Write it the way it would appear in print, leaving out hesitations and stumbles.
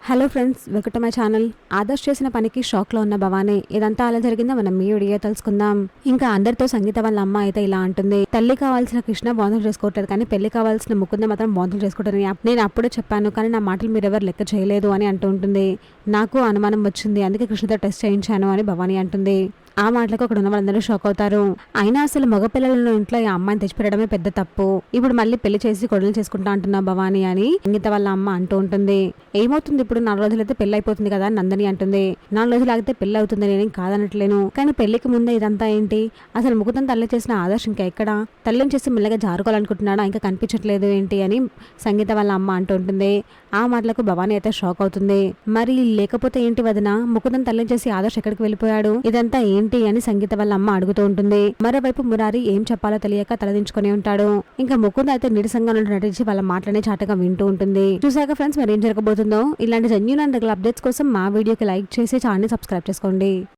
Hello friends, welcome to my channel. Adarsh చేసిన పనికి షాక్లో ఉన్న భవానీ. ఇదంతా అలా జరిగిందో మనం మీ వీడియో తెలుసుకుందాం. ఇంకా అందరితో సంగీత వాళ్ళ అమ్మ అయితే ఇలా అంటుంది, తల్లి కావాల్సిన కృష్ణ బోధన చేసుకోవట్లేదు, కానీ పెళ్లి కావాల్సిన ముకుంద మాత్రం బోధన చేసుకోవట్లేదు. నేను అప్పుడే చెప్పాను, కానీ నా మాటలు మీరెవరు లెక్క చేయలేదు అని అంటూ ఉంటుంది. నాకు అనుమానం వచ్చింది, అందుకే కృష్ణతో టెస్ట్ చేయించాను అని భవానీ అంటుంది. ఆ మాటలకు అక్కడ ఉన్న వాళ్ళందరూ షాక్ అవుతారు. అయినా అసలు మగపిల్లలను ఇంట్లో ఈ అమ్మాయిని తెచ్చిపెట్టడమే పెద్ద తప్పు. ఇప్పుడు మళ్ళీ పెళ్లి చేసి కొడులు చేసుకుంటా అంటున్నా భవానీ అని సంగీత వాళ్ళ అమ్మ అంటూ ఉంటుంది. ఏమవుతుంది, ఇప్పుడు 4 రోజులైతే పెళ్లి అయిపోతుంది కదా నందని అంటుంది. 4 రోజులు ఆగితే పెళ్లి అవుతుంది, నేనేం కాదనట్లేను, కానీ పెళ్లికి ముందే ఇదంతా ఏంటి? అసలు ముకుతం తల్లి చేసిన ఆదర్శ్ ఇంకా ఎక్కడ? తల్లిని చేసి మెల్లగా జారుకోవాలనుకుంటున్నాడా? ఇంకా కనిపించట్లేదు ఏంటి అని సంగీత వాళ్ళ అమ్మ అంటూ ఉంటుంది. ఆ మాటలకు భవానీ అయితే షాక్ అవుతుంది. మరి లేకపోతే ఏంటి వదిన, ముకుతం తల్లిని చేసి ఆదర్శ్ ఎక్కడికి వెళ్ళిపోయాడు? ఇదంతా ఏంటి అని సంగీత వాళ్ళ అమ్మ అడుగుతూ ఉంటుంది. మరోవైపు మురారి ఏం చెప్పాలో తెలియక తలదించుకుని ఉంటాడు. ఇంకా ముకుంద అయితే నీరసంగా నటించి వాళ్ళ మాటలనే చాటగా వింటూ ఉంటుంది. చూసాక ఫ్రెండ్స్, మరి ఏం జరగబోతుందో. ఇలాంటి జెన్యూన్ అండ్ రెగ్యులర్ అప్డేట్స్ కోసం మా వీడియోకి లైక్ చేసి ఛానల్ ని సబ్స్క్రైబ్ చేసుకోండి.